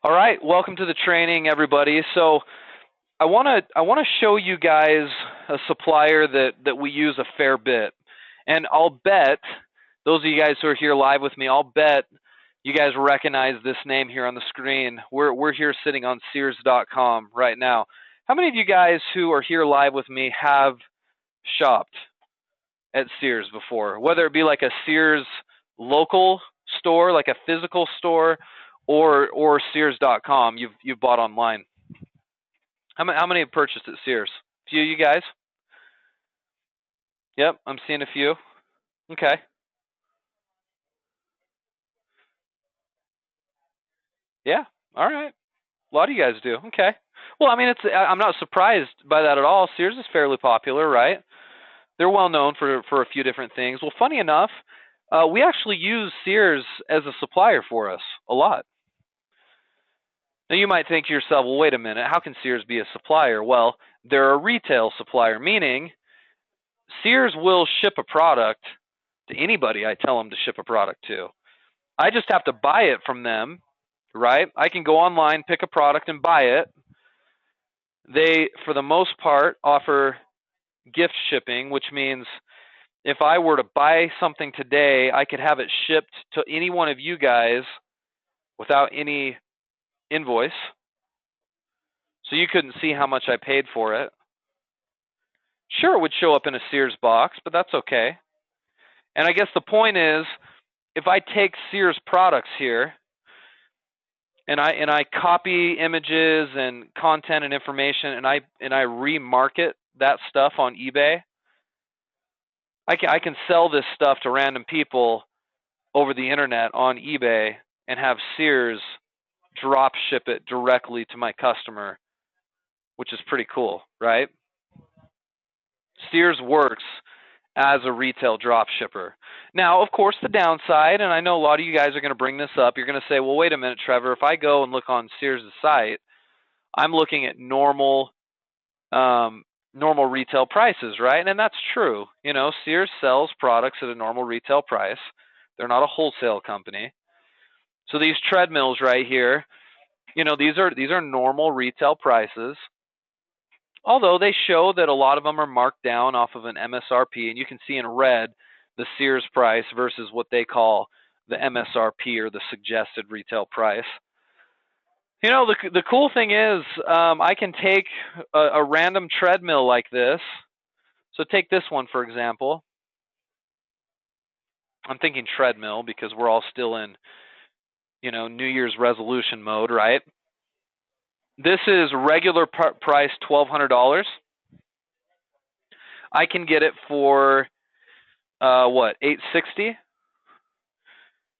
All right, welcome to the training, everybody. So I want to show you guys a supplier that we use a fair bit, and I'll bet those of you guys who are here live with me, I'll bet you guys recognize this name here on the screen. We're here sitting on Sears.com right now. How many of you guys who are here live with me have shopped at Sears before? Whether it be like a Sears local store, like a physical store, or Sears.com, you've bought online. How many have purchased at Sears? A few of you guys? Yep, I'm seeing a few. Okay. Yeah. All right. A lot of you guys do. Okay. Well, I mean, I'm not surprised by that at all. Sears is fairly popular, right? They're well known for a few different things. Well, funny enough, we actually use Sears as a supplier for us a lot. Now, you might think to yourself, well, wait a minute, how can Sears be a supplier? Well, they're a retail supplier, meaning Sears will ship a product to anybody I tell them to ship a product to. I just have to buy it from them, right? I can go online, pick a product, and buy it. They, for the most part, offer gift shipping, which means if I were to buy something today, I could have it shipped to any one of you guys without any invoice. So you couldn't see how much I paid for it. Sure, it would show up in a Sears box, but that's okay. And I guess the point is, if I take Sears products here and I copy images and content and information and I remarket that stuff on eBay, I can sell this stuff to random people over the internet on eBay and have Sears drop ship it directly to my customer, which is pretty cool, right? Sears works as a retail drop shipper. Now, of course, the downside, and I know a lot of you guys are going to bring this up, you're going to say, well, wait a minute, Trevor, if I go and look on Sears' site, I'm looking at normal retail prices, right? And that's true. You know, Sears sells products at a normal retail price. They're not a wholesale company. So these treadmills right here, you know, these are normal retail prices. Although they show that a lot of them are marked down off of an MSRP, and you can see in red the Sears price versus what they call the MSRP, or the suggested retail price. You know, the cool thing is I can take a random treadmill like this. So take this one, for example. I'm thinking treadmill because we're all still in, you know, New Year's resolution mode, right? This is regular price, $1,200. I can get it for what, $860?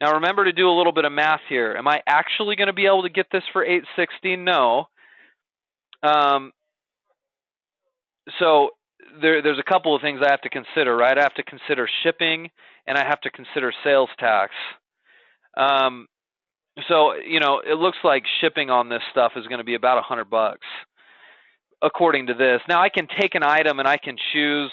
Now remember to do a little bit of math here. Am I actually going to be able to get this for $860? No. So there's a couple of things I have to consider, right? I have to consider shipping, and I have to consider sales tax. So, you know, it looks like shipping on this stuff is going to be about $100 according to this. Now I can take an item and I can choose,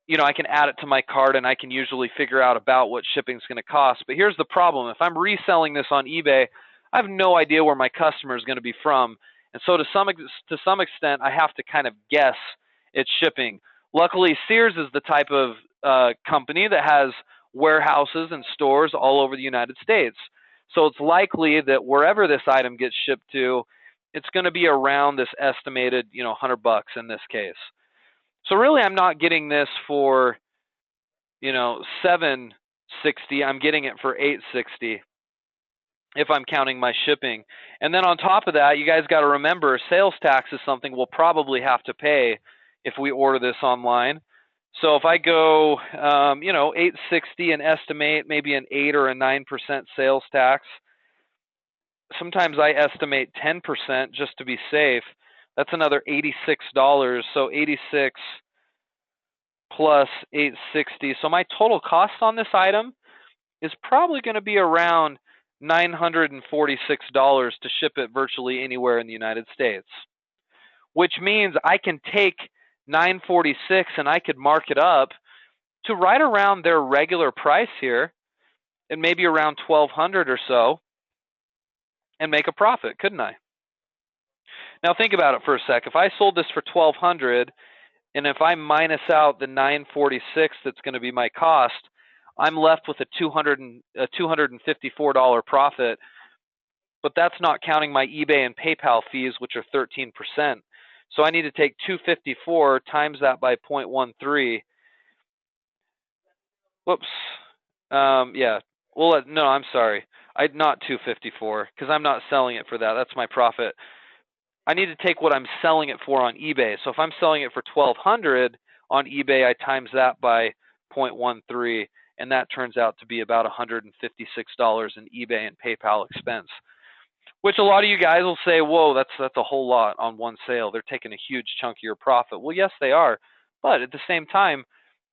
you know, I can add it to my cart and I can usually figure out about what shipping is going to cost. But here's the problem. If I'm reselling this on eBay, I have no idea where my customer is going to be from. And so to some extent, I have to kind of guess its shipping. Luckily, Sears is the type of company that has warehouses and stores all over the United States. So it's likely that wherever this item gets shipped to, it's going to be around this estimated, you know, $100 in this case. So really, I'm not getting this for, you know, $760. I'm getting it for $860 if I'm counting my shipping. And then on top of that, you guys got to remember, sales tax is something we'll probably have to pay if we order this online. So if I go, you know, $860 and estimate maybe an 8 or a 9% sales tax, sometimes I estimate 10% just to be safe. That's another $86. So 86 plus 860. So my total cost on this item is probably going to be around $946 to ship it virtually anywhere in the United States, which means I can take $946 and I could mark it up to right around their regular price here, and maybe around $1,200 or so. and make a profit, couldn't I? Now think about it for a sec. If I sold this for $1,200, and if I minus out the $946 that's going to be my cost, I'm left with a $254 profit. But that's not counting my eBay and PayPal fees, which are 13%. So I need to take 254 times that by 0.13. Whoops. Yeah. Well, no, I'm sorry. Not 254 because I'm not selling it for that. That's my profit. I need to take what I'm selling it for on eBay. So if I'm selling it for $1,200 on eBay, I times that by 0.13, and that turns out to be about $156 in eBay and PayPal expense. Which a lot of you guys will say, whoa, that's a whole lot on one sale. They're taking a huge chunk of your profit. Well, yes, they are. But at the same time,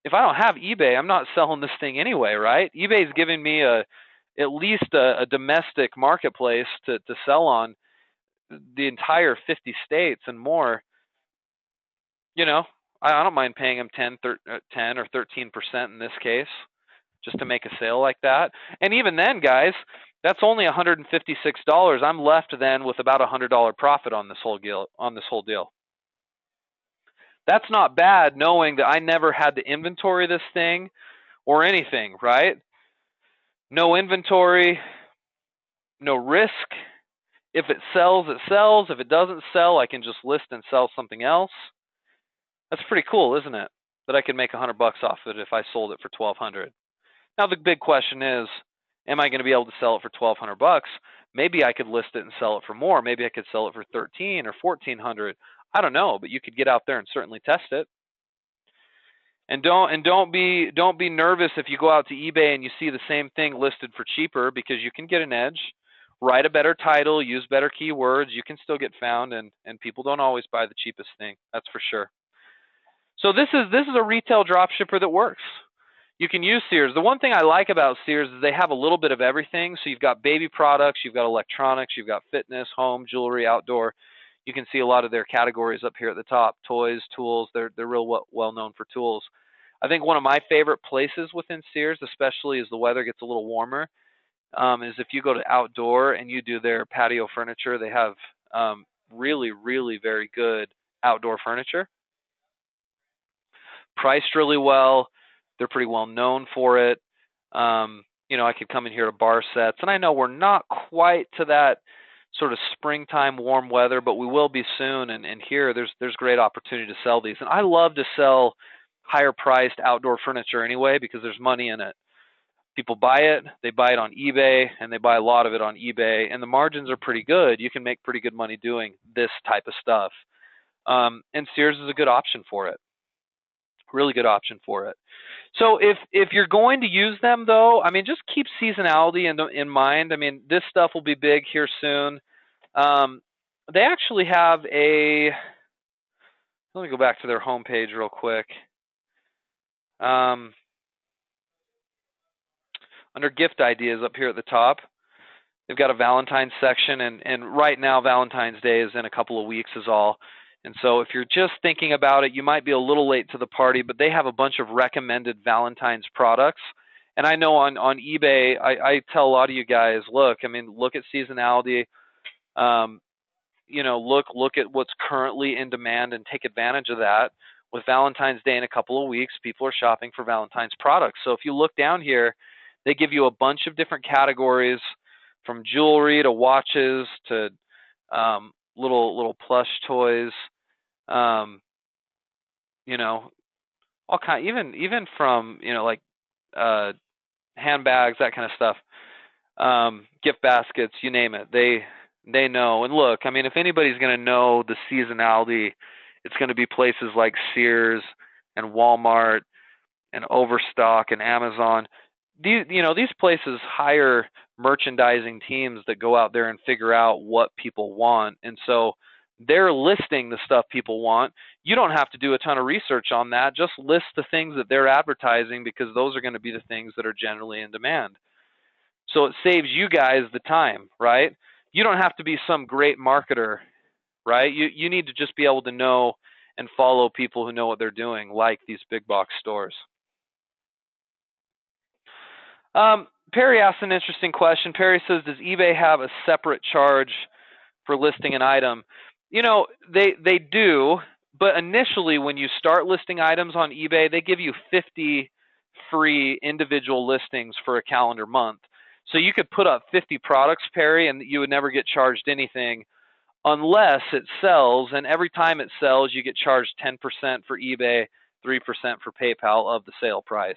if I don't have eBay, I'm not selling this thing anyway, right? eBay's giving me at least a domestic marketplace to sell on the entire 50 states and more. You know, I don't mind paying them 10 or 13% in this case just to make a sale like that. And even then, guys, that's only $156. I'm left then with about $100 profit on this whole deal. That's not bad, knowing that I never had to inventory this thing or anything, right? No inventory, no risk. If it sells, it sells. If it doesn't sell, I can just list and sell something else. That's pretty cool, isn't it? That I could make $100 off of it if I sold it for $1,200. Now the big question is, am I going to be able to sell it for $1,200? Maybe I could list it and sell it for more. Maybe I could sell it for $1,300 or $1,400. I don't know, but you could get out there and certainly test it. And don't be nervous if you go out to eBay and you see the same thing listed for cheaper, because you can get an edge. Write a better title, use better keywords. You can still get found, and people don't always buy the cheapest thing. That's for sure. So this is a retail dropshipper that works. You can use Sears. The one thing I like about Sears is they have a little bit of everything. So you've got baby products, you've got electronics, you've got fitness, home, jewelry, outdoor. You can see a lot of their categories up here at the top: toys, tools. They're real well known for tools. I think one of my favorite places within Sears, especially as the weather gets a little warmer, is if you go to outdoor and you do their patio furniture. They have really, really very good outdoor furniture, priced really well. They're pretty well known for it. I could come in here to bar sets, and I know we're not quite to that sort of springtime warm weather, but we will be soon. And here, there's great opportunity to sell these. And I love to sell higher priced outdoor furniture anyway, because there's money in it. People buy it, they buy it on eBay, and they buy a lot of it on eBay, and the margins are pretty good. You can make pretty good money doing this type of stuff. And Sears is a good option for it. Really good option for it. So if you're going to use them, though, I mean, just keep seasonality in mind. I mean, this stuff will be big here soon. They actually have let me go back to their homepage real quick. Under gift ideas up here at the top, they've got a Valentine's section, and right now Valentine's Day is in a couple of weeks is all. And so if you're just thinking about it, you might be a little late to the party, but they have a bunch of recommended Valentine's products. And I know on eBay, I tell a lot of you guys, look at seasonality. Look at what's currently in demand and take advantage of that. With Valentine's Day in a couple of weeks, people are shopping for Valentine's products. So if you look down here, they give you a bunch of different categories, from jewelry to watches to little plush toys. All kind, even from handbags, that kind of stuff, gift baskets, you name it. They know. And look, I mean, if anybody's going to know the seasonality, it's going to be places like Sears and Walmart and Overstock and Amazon. These places hire merchandising teams that go out there and figure out what people want, and so they're listing the stuff people want. You don't have to do a ton of research on that. Just list the things that they're advertising, because those are going to be the things that are generally in demand. So it saves you guys the time, right? You don't have to be some great marketer, right? You need to just be able to know and follow people who know what they're doing, like these big box stores. Perry asked an interesting question. Perry says, does eBay have a separate charge for listing an item? You know, they do, but initially when you start listing items on eBay, they give you 50 free individual listings for a calendar month. So you could put up 50 products, Perry, and you would never get charged anything unless it sells, and every time it sells, you get charged 10% for eBay, 3% for PayPal of the sale price.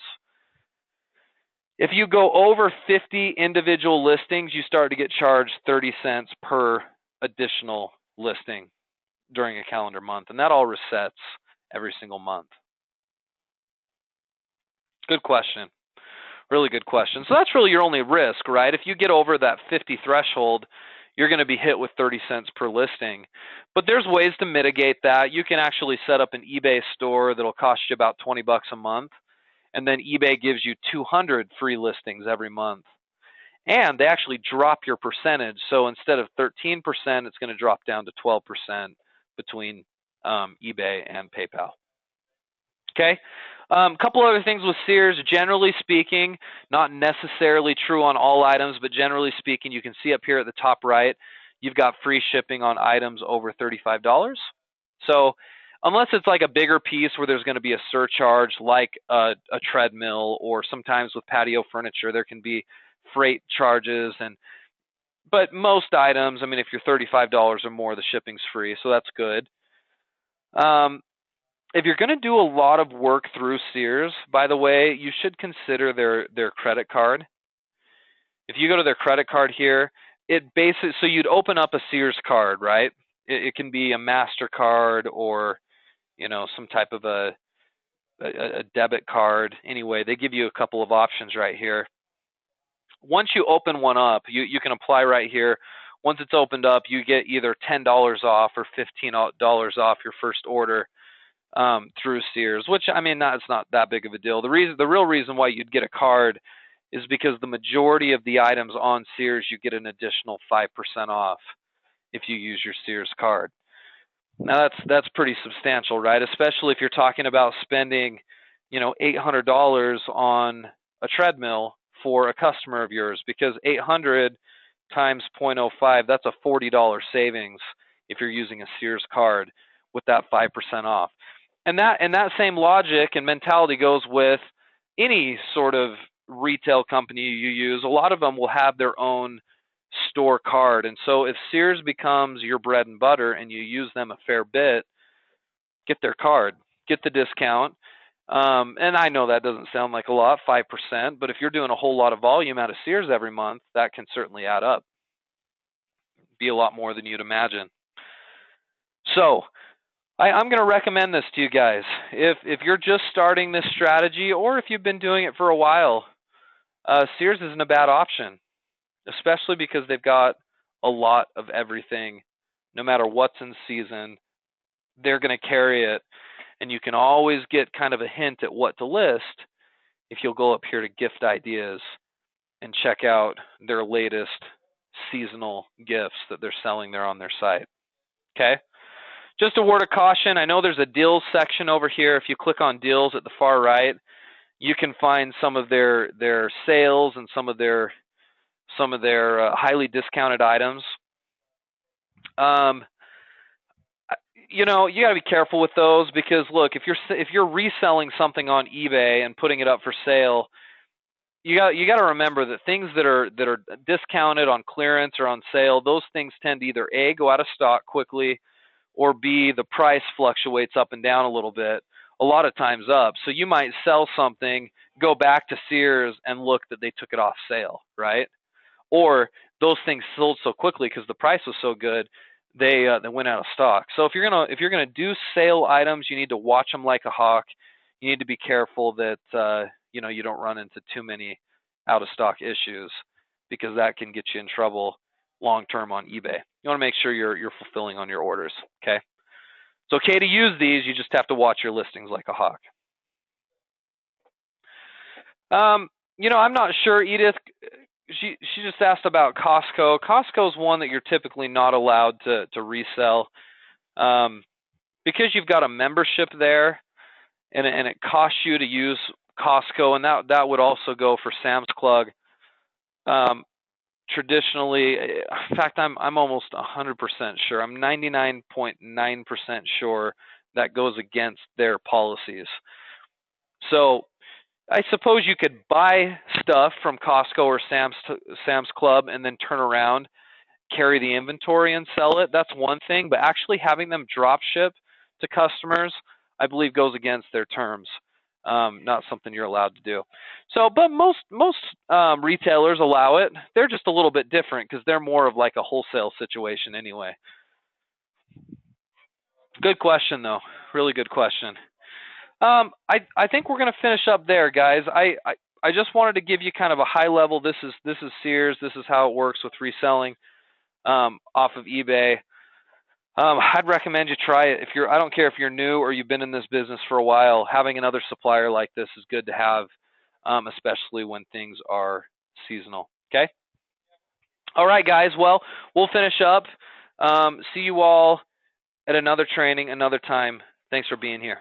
If you go over 50 individual listings, you start to get charged 30 cents per additional listing during a calendar month, and that all resets every single month. Good question. Really good question. So that's really your only risk, right? If you get over that 50 threshold, you're going to be hit with 30 cents per listing. But there's ways to mitigate that. You can actually set up an eBay store that'll cost you about 20 bucks a month, and then eBay gives you 200 free listings every month. And they actually drop your percentage. So instead of 13%, it's going to drop down to 12% between eBay and PayPal. Okay. A couple other things with Sears. Generally speaking, not necessarily true on all items, but generally speaking, you can see up here at the top right, you've got free shipping on items over $35. So unless it's like a bigger piece where there's going to be a surcharge like a treadmill, or sometimes with patio furniture, there can be freight charges. But most items, I mean, if you're $35 or more, the shipping's free, so that's good. If you're going to do a lot of work through Sears, by the way, you should consider their credit card. If you go to their credit card here, it basically, so you'd open up a Sears card, right? It can be a MasterCard or, you know, some type of a debit card. Anyway, they give you a couple of options right here. Once you open one up, you can apply right here. Once it's opened up, you get either $10 off or $15 off your first order through Sears, which, I mean, it's not that big of a deal. The real reason why you'd get a card is because the majority of the items on Sears, you get an additional 5% off if you use your Sears card. Now that's pretty substantial, right? Especially if you're talking about spending, you know, $800 on a treadmill for a customer of yours, because 800 times 0.05, that's a $40 savings if you're using a Sears card with that 5% off. And that same logic and mentality goes with any sort of retail company you use. A lot of them will have their own store card. And so if Sears becomes your bread and butter and you use them a fair bit, get their card, get the discount. And I know that doesn't sound like a lot, 5%, but if you're doing a whole lot of volume out of Sears every month, that can certainly add up. Be a lot more than you'd imagine. So I'm going to recommend this to you guys. If you're just starting this strategy, or if you've been doing it for a while, Sears isn't a bad option, especially because they've got a lot of everything. No matter what's in season, they're going to carry it, and you can always get kind of a hint at what to list if you'll go up here to gift ideas and check out their latest seasonal gifts that they're selling there on their site. Okay? Just a word of caution, I know there's a deals section over here. If you click on deals at the far right, you can find some of their sales and some of their highly discounted items. You know, you got to be careful with those, because look, if you're reselling something on eBay and putting it up for sale, you got to remember that things that are discounted on clearance or on sale, those things tend to either A, go out of stock quickly, or B, the price fluctuates up and down a little bit, a lot of times up. So you might sell something, go back to Sears and look that they took it off sale, right? Or those things sold so quickly because the price was so good, they went out of stock. So if you're gonna do sale items, you need to watch them like a hawk. You need to be careful that you know, you don't run into too many out of stock issues, because that can get you in trouble long term on eBay. You want to make sure you're fulfilling on your orders. Okay, it's okay to use these. You just have to watch your listings like a hawk. You know, I'm not sure, Edith. She just asked about Costco. Costco is one that you're typically not allowed to resell, because you've got a membership there, and it costs you to use Costco, and that would also go for Sam's Club. traditionally, in fact, I'm almost 100% sure. I'm 99.9% sure that goes against their policies. So I suppose you could buy stuff from Costco or Sam's Club and then turn around, carry the inventory and sell it. That's one thing, but actually having them drop ship to customers, I believe, goes against their terms. Not something you're allowed to do. So, but most retailers allow it. They're just a little bit different because they're more of like a wholesale situation anyway. Good question, though. Really good question. I think we're going to finish up there, guys. I just wanted to give you kind of a high level. This is Sears. This is how it works with reselling off of eBay. I'd recommend you try it. I don't care if you're new or you've been in this business for a while. Having another supplier like this is good to have, especially when things are seasonal. Okay. All right, guys. Well, we'll finish up. See you all at another training, another time. Thanks for being here.